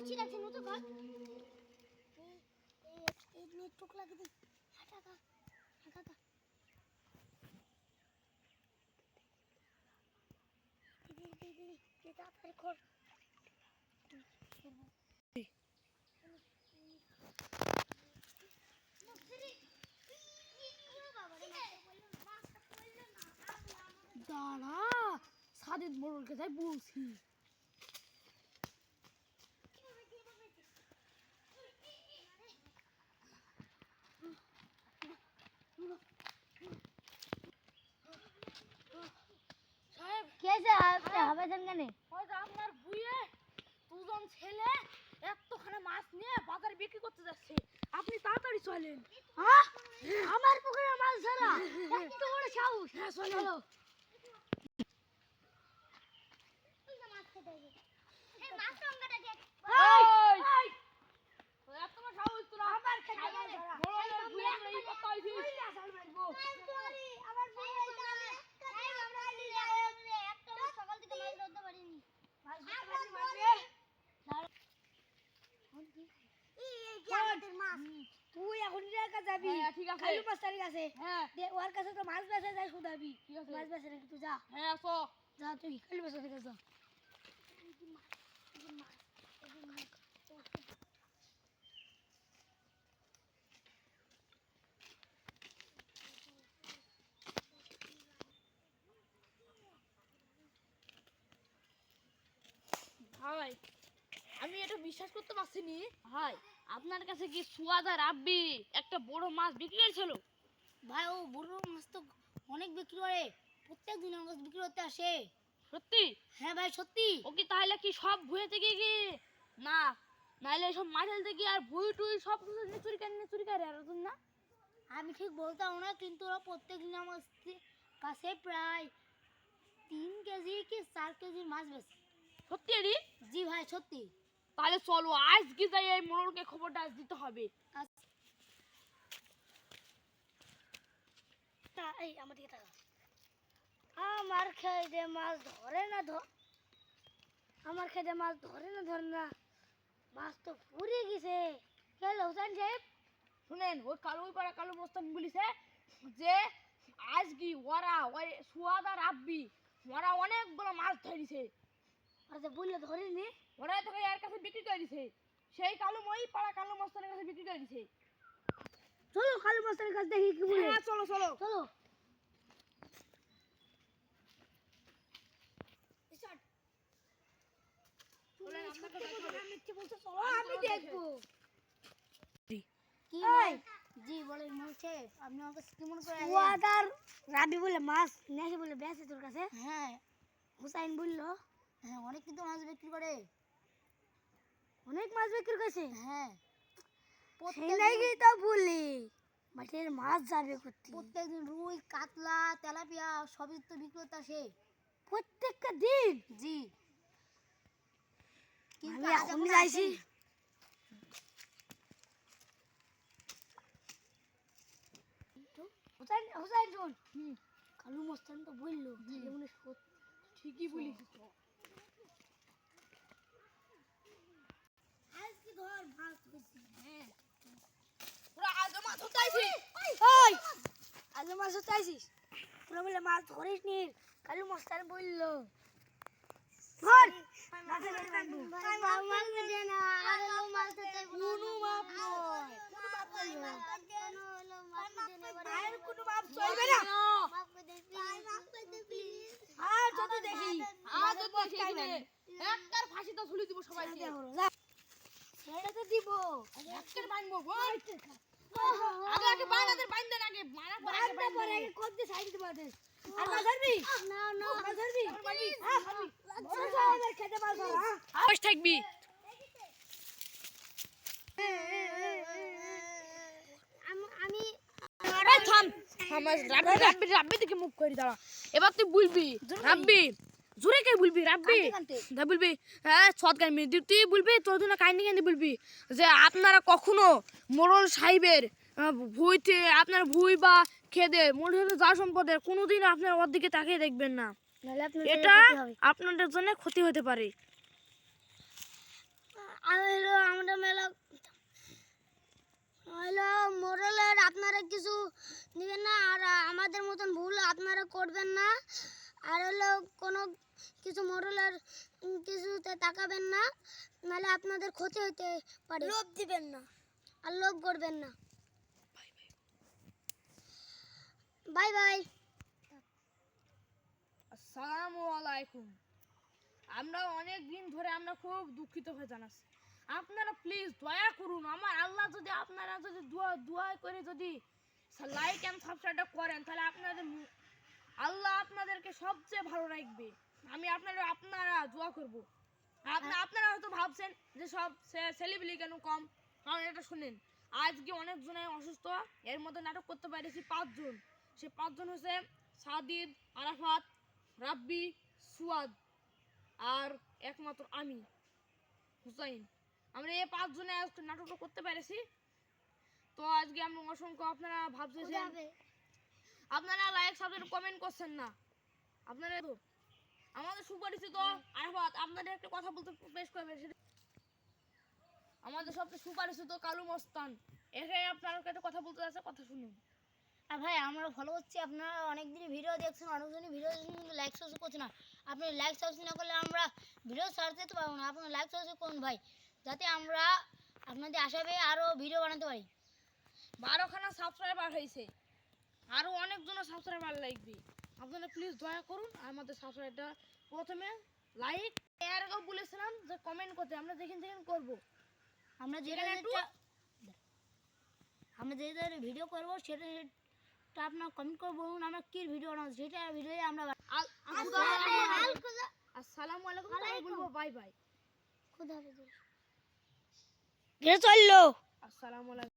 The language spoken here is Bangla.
চিরাছে নতো কর এই নেট টুক লাগি দি হাটাকা হাটাকা দিদি এটা তাড়াতাড়ি কর দাঁড়া সাদিদ মোড়লকে তাই বলছি कैसे हवा जंगने হয়তো আপনার বুয়ে দুজন ছেলে এতখানে মাছ নিয়ে বাজারে বিক্রি করতে যাচ্ছে আপনি তাড়াতাড়ি চলেন হ্যাঁ আমার পুকুরে মাছ ধরা এত বড় সাহস হ্যাঁ চলো তুই না মাছ খেতে যাবি এই মাছ সঙ্গটা দেখ এই এত বড় সাহস তোরা আবার খেতে ধরা বড় বুয়ে এই কথা হইছি তুই আসল মারবো সরি আমার বুয়ে এইখানে এই আমরা নিয়ে একটা সকাল থেকে মাছ ধরতে পারিনি মাছ ধরতে পারবে তুই এখন রেখা যাবি ঠিক আছে কালু পাস্তারি আছে হ্যাঁ দে ওর কাছে তো মাছ বেচা যায় শুধাবি মাছ বেচা নাকি তুই যা হ্যাঁ আসো যা তুই কালু পাস্তারি কাছে যা ভাই আমি এটা বিশ্বাস করতে পারছি নি ভাই আপনার কাছে কি সুয়াদা রাব্বি একটা বড় মাছ বিক্রি করেছিল ভাই ও বড় মাছ তো অনেক বিক্রি করে প্রত্যেক দিন মাছ বিক্রি করতে আসে সত্যি হ্যাঁ ভাই সত্যি ও কি তাহলে কি সব ভুয়ে থেকে কি না নাইলে সব মাঠেল থেকে আর ভুই টুই সব কিছু চুরি করে আর না আমি ঠিক বলতাম না কিন্তু ওরা প্রত্যেক দিন আমার কাছে প্রায় 3 কেজি কি 4 কেজি মাছ বেচে সত্যি রে জি ভাই সত্যি তাহলে চলো আজকে যাই এই মোড়লকে খবরটা দিতে হবে তা এই আমার দিকে তাকা আমার খেতে মাছ ধরে না আমার খেতে মাছ ধরে না মাছ তো পুড়ে গেছে গেল হোসেন সাহেব শুনেন ওই কালো মস্তান বলিছে যে আজকে ওরা ওই সুয়াদা রাব্বি ওরা অনেকগুলো মাছ ধরেছে আচ্ছা বললে ধরেনি ওরা তো এর কাছে বিক্রি করে দিছে সেই কালো মস্তানের কাছে বিক্রি করে দিছে চলো কালো মস্তানের কাছে দেখি কি বলে হ্যাঁ চলো আমি দেখবো কি ভাই জি বলেন বলছে আপনি আমাকে কি মনে করে ওয়াদার রাবি বলে মাছ নেছে বলে বেচে তোর কাছে হ্যাঁ হুসাইন বললো হ্যাঁ অনেক কিন্তু মাছ বিক্রি করে অনেক মাছ বিক্রি করছে হ্যাঁ প্রত্যেকদিন তো বলি মাঠের মাছ যাবে করতে প্রত্যেকদিন রুই কাতলা তেলাপিয়া সবই তো বিক্রি করতে আসে প্রত্যেকটা দিন জি আমি এখন যাইছি হুসাইন শোন কালু মস্তান তো বললো তাহলে মনে ঠিকই বলিস আজকে ধর মাছ বেশি হ্যাঁ পুরো আজ মাছ হতাইছি ওই আজ মাছ হতাইছিস পুরো বলে মাছ ধরিস নি কালু মস্তান বললো ধর মাছে ধরে বাঁধবো মাছ দে না আর মাছ ধরতে কোনো মাপ নয় কোনো হলো মাছ দে না আর কোনো মাপ চলবে না মাপ করে দে প্লিজ আর যদি দেখি একটার ফাঁসি তো ঝুলি দিব সবাইকে ছেড়ে তো দিব একটার বাঁধবো বল আগে বাঁধাদের বাঁধেন আগে মারা পরে আগে কোপ দিয়ে সাইড দিতে পারবে আর না ধরবি না না ধরবি হ্যাঁ ধরবি খেতে পারবো হ্যাঁ বস থাকবি আমি থাম আমার রাব্বি দিকে মুখ করে দাঁড়া এবার তুই বলবি রাব্বি জোরে কে বলবি রাব্বি দা বলবি হ্যাঁ সৎকার মেয়ে তুই বলবি তোর জন্য কাহিনী বলবি যে আপনারা কখনো মোড়ল সাহেবের ভুইতে আপনার ভুই বা খেদে মোড়ল যা সম্পদের কোনোদিন আপনার ওর দিকে তাকিয়ে দেখবেন না এটা আপনাদের জন্য ক্ষতি হতে পারে আমরা মেলা হলো মোরলের আপনারা কিছু নেবেন না, আর আমাদের মতন ভুল আপনারা করবেন না। আর হলো কোনো কিছু মোরলের কিছুতে তাকাবেন না, নাহলে আপনাদের ক্ষতি হতে পারে। লোভ দিবেন না আর লোভ করবেন না। Bye bye. আসসালামু আলাইকুম। আমরা অনেক দিন ধরে আমরা খুব দুঃখিত হয়ে জানাচ্ছি, আপনারা প্লিজ দয়া করুন, আমার আল্লাহ যদি আপনারা যদি দোয়া করে যদি লাইক এন্ড সাবস্ক্রাইব করেন, তাহলে আপনাদের আল্লাহ আপনাদেরকে সবচেয়ে ভালো রাখবে। আমি আপনারা দোয়া করব। আপনারা হয়তো ভাবছেন যে সব সেলিব্রিটি কেন কম, কারণ এটা শুনেন, আজকে অনেকজনে অসুস্থ, এর মধ্যে নাটক করতে পেরেছি 5 জন। সে 5 জন হচ্ছে সাদিদ, আরাফাত, রাব্বি, সুয়াদ আর একমাত্র আমি হুসাইন। আমরা এই 5 জনে আজকে নাটকটা করতে পেরেছি। তো আজকে আমরা অসংখ্য, আপনারা ভাবছেন আপনারা লাইক সাবস্ক্রাইব কমেন্ট করছেন না, আপনারা তো আমাদের সুপরিচিত আরাফাত আপনাদের একটা কথা বলতে পেশ করবে, আমাদের সবচেয়ে সুপরিচিত কালু মস্তান এখানে আপনার একটা কথা বলতে যাচ্ছে, কথা শুনুন। আর ভাই আমরা ফলো করছি, আপনারা অনেকদিনই ভিডিও দেখছেন, অনেকজনই ভিডিও দেখছেন, লাইক সাবস্ক্রাইব করছেন না। আপনি লাইক সাবস্ক্রাইব না করলে আমরা ভিডিও ছাড়তে দিতে পারবো না। আপনারা লাইক সাবস্ক্রাইব করুন ভাই, যাতে আমরা আপনাদের আশা পেয়ে আরও ভিডিও বানাতে পারি। 12খানা সাবস্ক্রাইবার হয়েছে, আরও অনেকজনের সাবস্ক্রাইবার লাগবে। আপনারা প্লিজ দয়া করুন আমাদের সাবস্ক্রাইবটা প্রথমে লাইক, এর আগেও বলেছিলাম যে কমেন্ট করতে, আমরা যেখান থেকে করবো। আমরা যেটা ভিডিও করবো সেটা আপনার কমেন্ট করে বলুন আমরা কি ভিডিও বানাবো, সেটা ভিডিও আমরা আসসালামু আলাইকুম বলবো, বাই বাই, চললো। আসসালামু আলাইকুম।